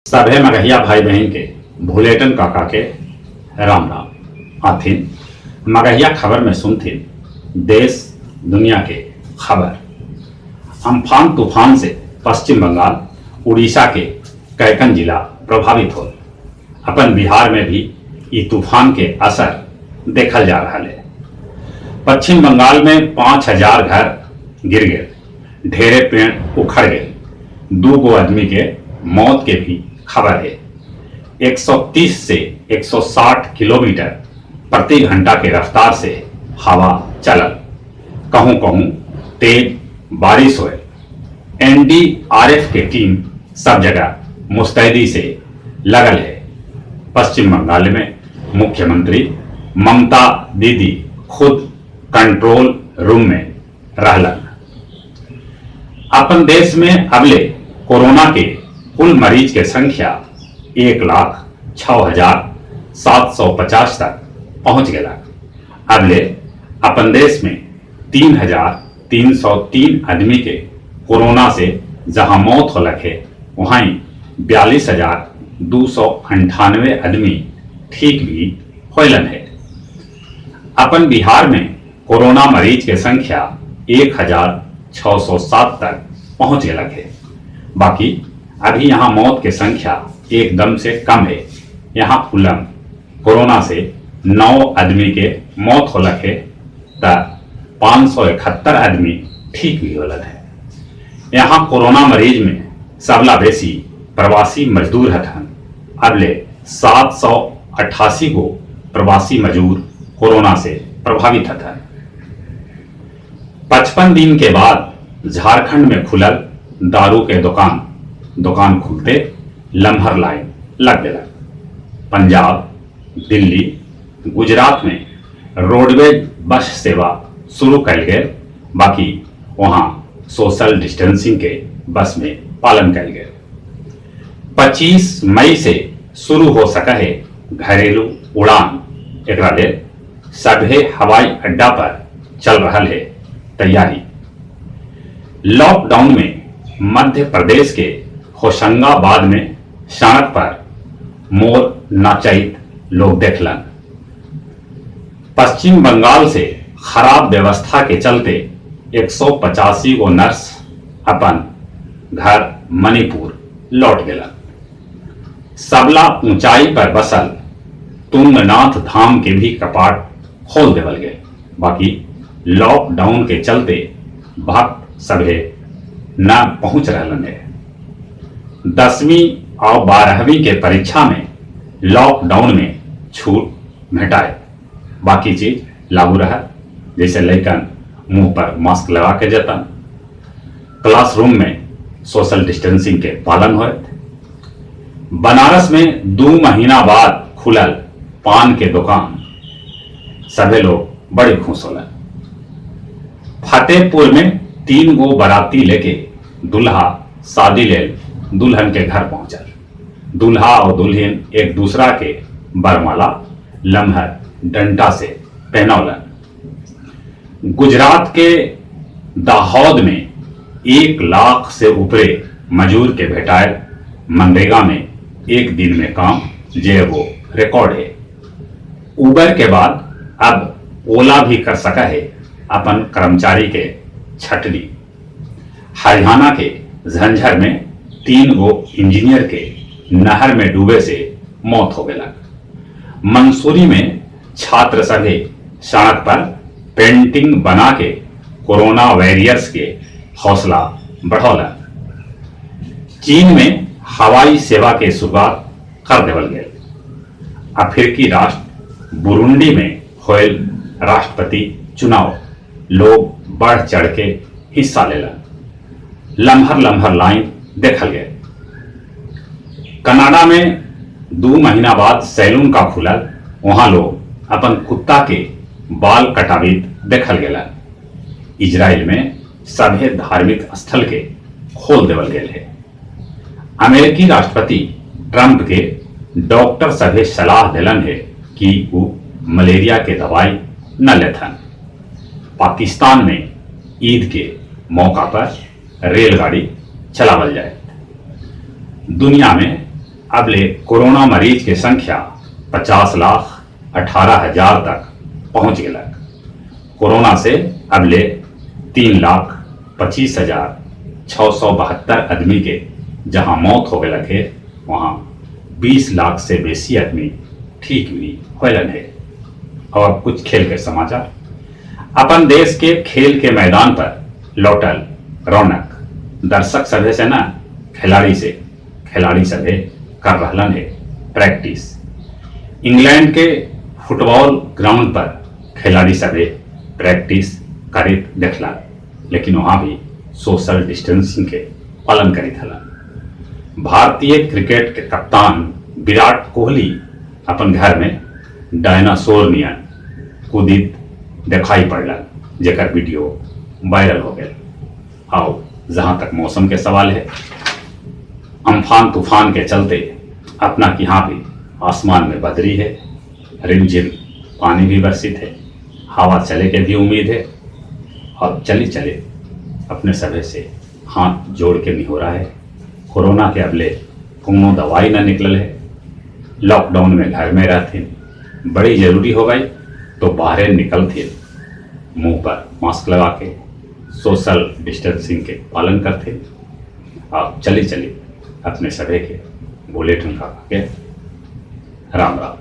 सभे मगहिया भाई बहन के भूलेटन काका के राम राम आथिन। मगहिया खबर में सुनथिन देश दुनिया के खबर। अम्फान तूफान से पश्चिम बंगाल उड़ीसा के कैकन जिला प्रभावित हो। अपन बिहार में भी ये तूफान के असर देखल जा रहा है। पश्चिम बंगाल में 5000 घर गिर गए, ढेरे पेड़ उखड़ गए, 2 आदमी के मौत के भी खबर है। 130 से 160 किलोमीटर प्रति घंटा के रफ्तार से हवा चलल, कहूं कहूं तेज बारिश हुए। एनडीआरएफ के टीम सब जगह मुस्तैदी से लगल है। पश्चिम बंगाल में मुख्यमंत्री ममता दीदी खुद कंट्रोल रूम में रहलन। अपन देश में अबले कोरोना के कुल मरीज के संख्या 1,06,750 तक पहुंच गया। अबले अपन देश में 3,303 आदमी के कोरोना से जहां मौत हो लगे, वहीं 42,298 आदमी ठीक भी होलन है। अपन बिहार में कोरोना मरीज के संख्या 1,607 तक पहुंच गया है। बाकी अभी यहाँ मौत की संख्या एकदम से कम है। यहाँ कुलम कोरोना से 9 आदमी के मौत हो लगे, 571 आदमी ठीक भी होलन है। यहाँ कोरोना मरीज में सबला बेसी प्रवासी मजदूर हथन। अबले 788 गो प्रवासी मजदूर कोरोना से प्रभावित हथन। 55 दिन के बाद झारखंड में खुलल दारू के दुकान खुलते लम्हर लाइन लग गया। पंजाब, दिल्ली, गुजरात में रोडवेज बस सेवा शुरू कल गए। बाकी वहां सोशल डिस्टेंसिंग के बस में पालन कल गए। 25 मई से शुरू हो सका है घरेलू उड़ान। एकरा ले सभे हवाई अड्डा पर चल रहा है तैयारी। लॉकडाउन में मध्य प्रदेश के होशंगाबाद में सड़क पर मोर नाचैत लोग देखलन। पश्चिम बंगाल से खराब व्यवस्था के चलते 185 गो नर्स अपन घर मणिपुर लौट गए। सबला ऊंचाई पर बसल तुंगनाथ धाम के भी कपाट खोल देवल गए। बाकी लॉकडाउन के चलते भक्त सभे न पहुंच रहलन है। 10वीं और 12वीं के परीक्षा में लॉकडाउन में छूट भेटाए, बाकी चीज लागू रहा। जैसे लड़कन मुंह पर मास्क लगा के जतन, क्लासरूम में सोशल डिस्टेंसिंग के पालन हो। बनारस में 2 महीना बाद खुलल पान के दुकान, सभी लोग बड़ी खुश होलन। फतेहपुर में 3 गो बाराती लेके दुल्हा शादी ले दुल्हन के घर पहुंचल। दुल्हा और दुल्हन एक दूसरा के बरमाला लम्हर डंडा से पहनौलन। गुजरात के दाहोद में 1 लाख से ऊपरे मजूर के भेटाए मनरेगा में एक दिन में काम, जे वो रिकॉर्ड है। उबर के बाद अब ओला भी कर सका है अपन कर्मचारी के छटनी। हरियाणा के झंझर में 3 गो इंजीनियर के नहर में डूबे से मौत हो गया। मंसूरी में छात्र सभे सड़क पर पेंटिंग बना के कोरोना वॉरियर्स के हौसला बढ़ौलन। चीन में हवाई सेवा के शुरुआत कर देवल गए। अफ्रीकी राष्ट्र बुरुंडी में होल राष्ट्रपति चुनाव लोग बढ़ चढ़ के हिस्सा लेलन। लम्हर लाइन देखल गए। कनाडा में 2 महीना बाद सैलून का खुलल, वहां लोग अपन कुत्ता के बाल कटावित देखल गए। इजराइल में सभे धार्मिक स्थल के खोल देवल गए है। अमेरिकी राष्ट्रपति ट्रंप के डॉक्टर सभे सलाह दिलन है कि वो मलेरिया के दवाई न लेथन। पाकिस्तान में ईद के मौका पर रेलगाड़ी चलावल जाए। दुनिया में अबले कोरोना मरीज की संख्या 50,18,000 तक पहुंच गलक। कोरोना से अबले 3,25,672 आदमी के जहां मौत हो गलक है, वहां 20 लाख से बेसी आदमी ठीक भी होलन है। और कुछ खेल के समाचार। अपन देश के खेल के मैदान पर लौटल रौनक दर्शक सभे से ना खिलाड़ी सभे कर रहलन है प्रैक्टिस। इंग्लैंड के फुटबॉल ग्राउंड पर खिलाड़ी सभे प्रैक्टिस करित देखला, लेकिन वहां भी सोशल डिस्टेंसिंग के पालन करित हलन। भारतीय क्रिकेट के कप्तान विराट कोहली अपन घर में डायनासोर नियन कूदित दिखाई पड़लन, जेकर वीडियो वायरल हो गए। आओ जहां तक मौसम के सवाल है, अम्फान तूफान के चलते अपना की यहाँ भी आसमान में बदरी है, रिमझिम पानी भी बरसित है, हवा चले के भी उम्मीद है। और चले अपने सभे से हाथ जोड़ के निहोरा है। कोरोना के अबले कोनो दवाई ना निकलल है। लॉकडाउन में घर में रहते, बड़ी जरूरी हो गई तो बाहर निकलते, मुंह पर मास्क लगा के सोशल डिस्टेंसिंग के पालन करते। आप चले अपने सभे के बोले ठुमका के राम राम।